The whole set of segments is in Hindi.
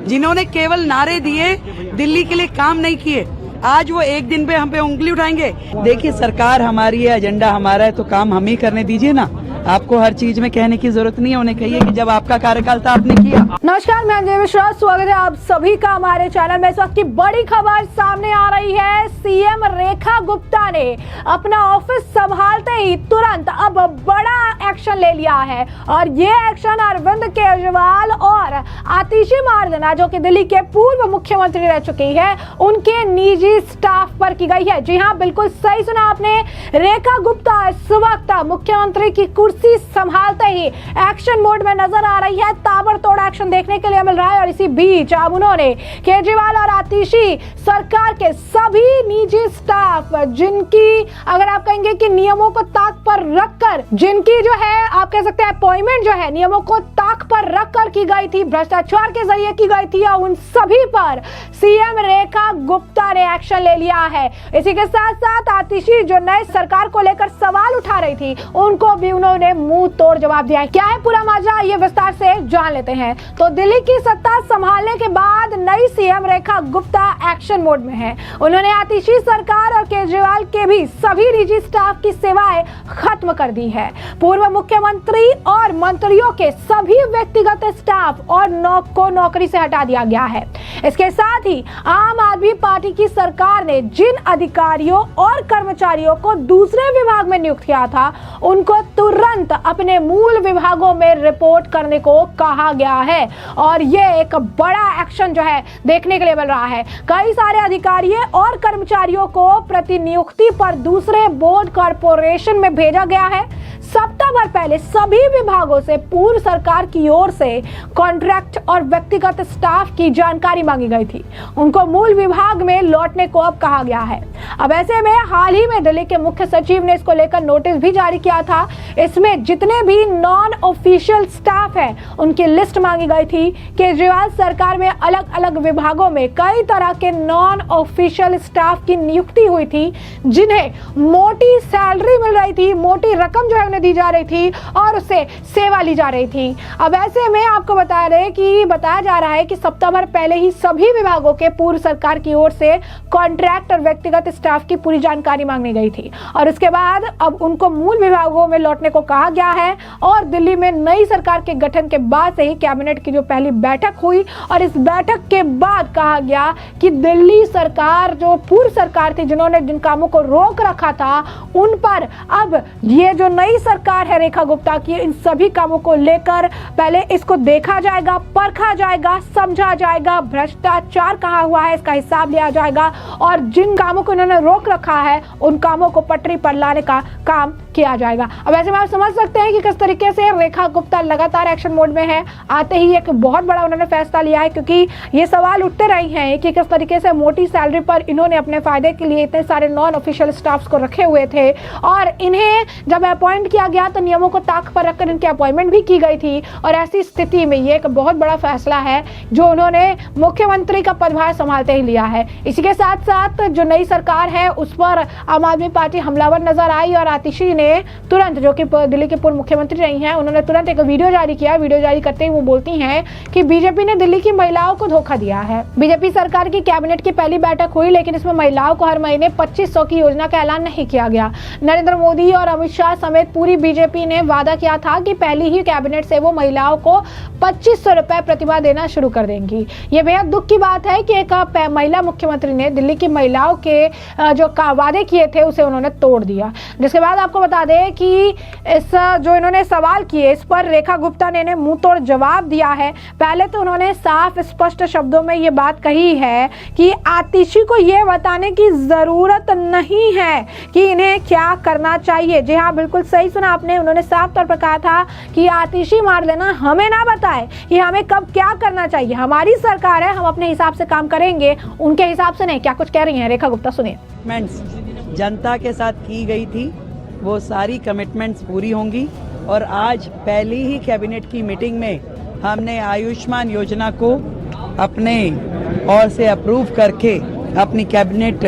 जिन्होंने केवल नारे दिए, दिल्ली के लिए काम नहीं किए, आज वो एक दिन पे हम पे उंगली उठाएंगे। देखिए, सरकार हमारी है, एजेंडा हमारा है, तो काम हम ही करने दीजिए ना। आपको हर चीज में कहने की जरूरत नहीं है, उन्हें कहिए कि जब आपका कार्यकाल था आपने किया। नमस्कार, मैं अंजलि मिश्रा, स्वागत है आप सभी का हमारे चैनल में। इस वक्त की बड़ी खबर सामने आ रही है। सीएम रेखा गुप्ता ने अपना ऑफिस संभालते ही तुरंत अब बड़ा एक्शन ले लिया है और ये एक्शन अरविंद केजरीवाल और आतिशी मर्दाना, जो कि दिल्ली के पूर्व मुख्यमंत्री रह चुकी है, उनके निजी स्टाफ पर की गई है। जी हाँ, बिल्कुल सही सुना आपने। रेखा गुप्ता इस वक्त मुख्यमंत्री की कुर्सी संभालते ही एक्शन मोड में नजर आ रही है। ताबड़तोड़ एक्शन देखने के लिए मिल रहा है और इसी बीच अब उन्होंने केजरीवाल और आतिशी सरकार के सभी निजी स्टाफ, जिनकी अगर आप कहेंगे कि नियमों को ताक पर रखकर, जिनकी जो है आप कह सकते हैं अपॉइंटमेंट जो है नियमों को ताक पर रखकर की गई थी, भ्रष्टाचार के जरिए की गई थी, उन सभी पर सीएम रेखा गुप्ता ने एक्शन ले लिया है। इसी के साथ साथ आतिशी जो नए सरकार को लेकर सवाल उठा रही थी, उनको भी उन्होंने मुंह तोड़ जवाब दिया है। क्या है पूरा माजरा, ये विस्तार से जान लेते हैं। तो दिल्ली की सत्ता संभालने के बाद नई CM Rekha Gupta action mode में है। उन्होंने आतिशी सरकार और केजरीवाल के भी सभी निजी स्टाफ की सेवाएं खत्म कर दी है। पूर्व मुख्यमंत्री और मंत्रियों के सभी व्यक्तिगत स्टाफ और को नौकरी से हटा दिया गया है। इसके साथ ही आम आदमी पार्टी की सरकार ने जिन अधिकारियों और कर्मचारियों को दूसरे विभाग में नियुक्त किया था, उनको तुरंत अपने मूल विभागों में रिपोर्ट करने को कहा गया है और ये एक बड़ा एक्शन जो है देखने के लिए मिल रहा है। कई सारे अधिकारियों और कर्मचारियों को प्रतिनियुक्ति पर दूसरे बोर्ड कॉर्पोरेशन में भेजा गया है। सप्ताह भर पहले सभी विभागों से पूर्व सरकार की ओर से कॉन्ट्रैक्ट और व्यक्तिगत स्टाफ की जानकारी मांगी गई थी। उनको मूल विभाग में लौटने को अब कहा गया है। अब ऐसे में हाल ही में दिल्ली के मुख्य सचिव ने इसको लेकर नोटिस भी जारी किया था। इसमें जितने भी नॉन ऑफिशियल स्टाफ है उनकी लिस्ट मांगी गई थी। केजरीवाल सरकार में अलग अलग विभागों में कई तरह के नॉन ऑफिशियल स्टाफ की नियुक्ति हुई थी, जिन्हें मोटी सैलरी मिल रही थी, मोटी रकम जो है दी जा रही थी और उससे सेवा ली जा रही थी। अब ऐसे में आपको बताया जा रहा है कि सप्ताह भर पहले ही सभी विभागों के पूर्व सरकार की ओर से कॉन्ट्रैक्ट और व्यक्तिगत स्टाफ की पूरी जानकारी मांगी गई थी और इसके बाद अब उनको मूल विभागों में लौटने को कहा गया है। और दिल्ली में नई सरकार के गठन के बाद से ही कैबिनेट की जो पहली बैठक हुई और इस बैठक के बाद कहा गया कि दिल्ली सरकार, जो पूर्व सरकार थी, जिन्होंने जिन कामों को रोक रखा था, उन पर अब ये जो नई सरकार है रेखा गुप्ता की, इन सभी कामों को लेकर पहले इसको देखा जाएगा, परखा जाएगा, समझा जाएगा, भ्रष्टाचार कहाँ हुआ है इसका हिसाब लिया जाएगा और जिन कामों को इन्होंने रोक रखा है उन कामों को पटरी पर लाने का काम किया जाएगा। अब ऐसे में आप समझ सकते हैं कि किस तरीके से रेखा गुप्ता लगातार एक्शन मोड में है। आते ही एक बहुत बड़ा उन्होंने फैसला लिया है, क्योंकि ये सवाल उठते रहे हैं कि किस तरीके से मोटी सैलरी पर इन्होंने अपने फायदे के लिए इतने सारे नॉन ऑफिशियल स्टाफ्स को रखे हुए थे और इन्हें जब अपॉइंट किया गया तो नियमों को ताक पर रखकर इनकी अपॉइंटमेंट भी की गई थी। और ऐसी स्थिति में ये एक बहुत बड़ा फैसला है जो उन्होंने मुख्यमंत्री का पदभार संभालते ही लिया है। इसी के साथ साथ जो नई सरकार है उस पर आम आदमी पार्टी हमलावर नजर आई और आतिशी ने तुरंत, जो कि दिल्ली के पूर्व मुख्यमंत्री रही हैं, उन्होंने तुरंत एक वीडियो जारी किया। वीडियो जारी करते ही वो बोलती हैं कि बीजेपी ने दिल्ली की महिलाओं को धोखा दिया है। बीजेपी सरकार की कैबिनेट की पहली बैठक हुई, लेकिन इसमें महिलाओं को हर महीने 2500 की योजना का ऐलान नहीं किया गया। नरेंद्र मोदी और अमित शाह समेत पूरी बीजेपी ने वादा किया था कि पहली ही कैबिनेट से वो महिलाओं को 2500 रुपए प्रतिमाह देना शुरू कर देंगी। ये बेहद दुख की बात है कि एक महिला मुख्यमंत्री ने दिल्ली की महिलाओं के जो वादे किए थे उसे उन्होंने तोड़ दिया। जिसके बाद आपको बता दें कि इस जो इन्होंने सवाल किए, इस पर रेखा गुप्ता ने मुंह तोड़ जवाब दिया है। पहले तो उन्होंने साफ स्पष्ट शब्दों में ये बात कही है कि आतिशी को ये बताने की जरूरत नहीं है कि इन्हें क्या करना चाहिए। जी हाँ, बिल्कुल सही सुना आपने। उन्होंने साफ तौर पर कहा था कि आतिशी मर्दाना हमें ना बताए कि हमें कब क्या करना चाहिए। हमारी सरकार है, हम अपने हिसाब से काम करेंगे, उनके हिसाब से नहीं। क्या कुछ कह रही हैं रेखा गुप्ता, सुनिए। जनता के साथ की गई थी वो सारी कमिटमेंट्स पूरी होंगी और आज पहली ही कैबिनेट की मीटिंग में हमने आयुष्मान योजना को अपने ओर से अप्रूव करके, अपनी कैबिनेट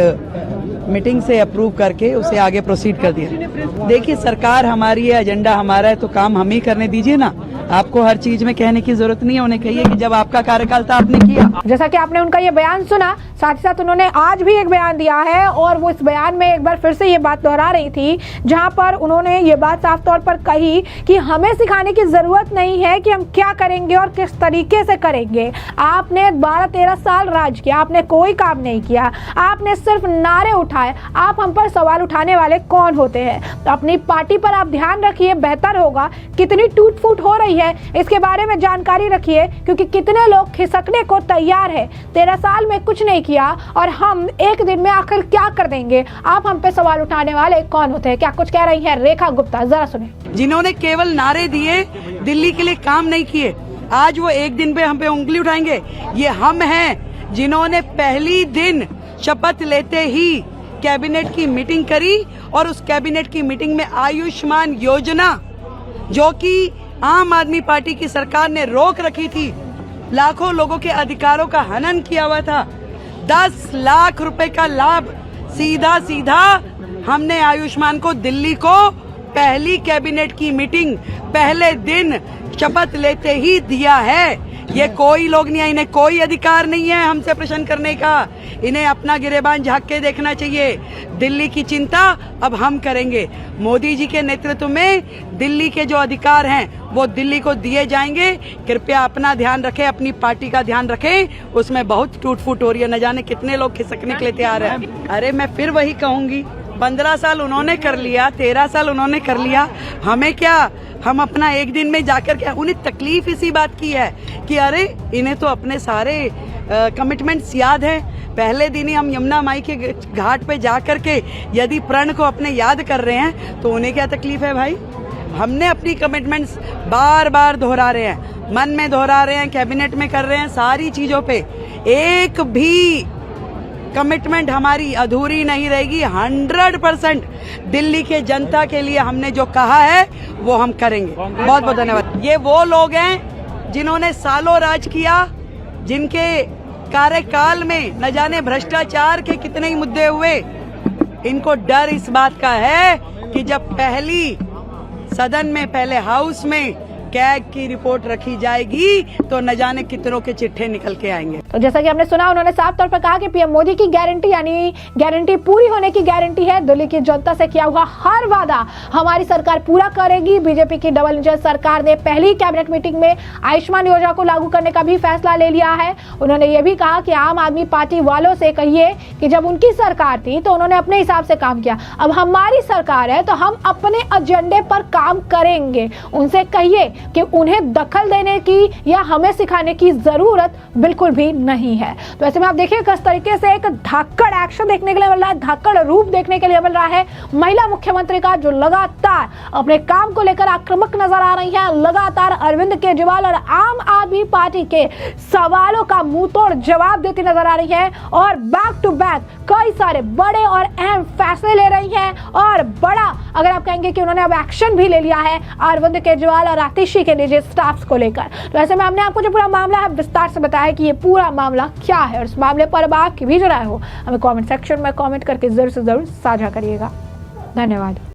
मीटिंग से अप्रूव करके उसे आगे प्रोसीड कर दिया। देखिए, सरकार हमारी है, एजेंडा हमारा है, तो काम हम ही करने दीजिए ना। आपको हर चीज में कहने की जरूरत नहीं है, उन्हें कहिए कि जब आपका कार्यकाल था आपने किया। जैसा कि आपने उनका ये बयान सुना, साथ ही साथ उन्होंने आज भी एक बयान दिया है और वो इस बयान में एक बार फिर से ये बात दोहरा रही थी, जहां पर उन्होंने ये बात साफ तौर पर कही कि हमें सिखाने की जरूरत नहीं है कि हम क्या करेंगे और किस तरीके से करेंगे। आपने 12-13 साल राज किया, आपने कोई काम नहीं किया, आपने सिर्फ नारे उठाए, आप हम पर सवाल उठाने वाले कौन होते हैं? तो अपनी पार्टी पर आप ध्यान रखिए, बेहतर होगा। कितनी टूट फूट हो रही है इसके बारे में जानकारी रखिए, क्योंकि कितने लोग खिसकने को तैयार है। 13 साल में कुछ नहीं किया और हम एक दिन में आखिर क्या कर देंगे? आप हम पे सवाल उठाने वाले कौन होते हैं? क्या कुछ कह रही है रेखा गुप्ता, जरा सुने। जिन्होंने केवल नारे दिए, दिल्ली के लिए काम नहीं किए, आज वो एक दिन पे हम पे उंगली उठाएंगे? ये हम हैं जिन्होंने पहली दिन शपथ लेते ही कैबिनेट की मीटिंग करी और उस कैबिनेट की मीटिंग में आयुष्मान योजना, जो कि आम आदमी पार्टी की सरकार ने रोक रखी थी, लाखों लोगों के अधिकारों का हनन किया हुआ था, 10 लाख रुपए का लाभ सीधा सीधा हमने आयुष्मान को दिल्ली को पहली कैबिनेट की मीटिंग पहले दिन शपथ लेते ही दिया है। ये कोई लोग नहीं है, इन्हें कोई अधिकार नहीं है हमसे प्रश्न करने का। इन्हें अपना गिरेबान झांक के देखना चाहिए। दिल्ली की चिंता अब हम करेंगे। मोदी जी के नेतृत्व में दिल्ली के जो अधिकार हैं वो दिल्ली को दिए जाएंगे। कृपया अपना ध्यान रखें, अपनी पार्टी का ध्यान रखें। उसमें बहुत टूट फूट हो रही है, न जाने कितने लोग खिसकने के लिए तैयार हैं। अरे मैं फिर वही कहूंगी, 15 साल उन्होंने कर लिया, 13 साल उन्होंने कर लिया, हमें क्या? हम अपना एक दिन में जाकर के, उन्हें तकलीफ इसी बात की है कि अरे इन्हें तो अपने सारे कमिटमेंट्स याद हैं। पहले दिन ही हम यमुना माई के घाट पे जाकर के यदि प्रण को अपने याद कर रहे हैं तो उन्हें क्या तकलीफ है भाई? हमने अपनी कमिटमेंट्स बार बार दोहरा रहे हैं, मन में दोहरा रहे हैं, कैबिनेट में कर रहे हैं, सारी चीजों पे। एक भी कमिटमेंट हमारी अधूरी नहीं रहेगी। 100% दिल्ली के जनता के लिए हमने जो कहा है वो हम करेंगे। बहुत बहुत धन्यवाद। ये वो लोग हैं जिन्होंने सालों राज किया, जिनके कार्यकाल में न जाने भ्रष्टाचार के कितने ही मुद्दे हुए। इनको डर इस बात का है कि जब पहली सदन में, पहले हाउस में कैग की रिपोर्ट रखी जाएगी तो न जाने कितनों के चिट्ठे निकल के आएंगे। तो जैसा कि हमने सुना, उन्होंने साफ तौर पर कहा कि पीएम मोदी की गारंटी, यानी गारंटी पूरी होने की गारंटी है। दिल्ली की जनता से किया हुआ हर वादा हमारी सरकार पूरा करेगी। बीजेपी की डबल इंजन सरकार ने पहली कैबिनेट मीटिंग में आयुष्मान योजना को लागू करने का भी फैसला ले लिया है। उन्होंने ये भी कहा कि आम आदमी पार्टी वालों से कहिए कि जब उनकी सरकार थी तो उन्होंने अपने हिसाब से काम किया, अब हमारी सरकार है तो हम अपने एजेंडे पर काम करेंगे। उनसे कहिए कि उन्हें दखल देने की या हमें सिखाने की जरूरत बिल्कुल भी नहीं है। तो ऐसे में आप देखिए किस तरीके से एक धाकड़ एक्शन देखने के लिए मिल रहा है, धाकड़ रूप देखने के लिए मिल रहा है महिला मुख्यमंत्री का, जो लगातार अपने काम को लेकर आक्रामक नजर आ रही है। लगातार अरविंद केजरीवाल और आम आदमी पार्टी के सवालों का मुंह तोड़ जवाब देती नजर आ रही है और बैक टू बैक कई सारे बड़े और अहम फैसले ले रही है। और बड़ा अगर आप कहेंगे कि उन्होंने अब एक्शन भी ले लिया है अरविंद केजरीवाल और आतिशी के निजी स्टाफ्स को लेकर। तो ऐसे में हमने आपको जो पूरा मामला है विस्तार से बताया कि ये पूरा मामला क्या है और इस मामले पर अब आपकी भी जो राय हो हमें कमेंट सेक्शन में कमेंट करके जरूर से जरूर साझा करिएगा। धन्यवाद।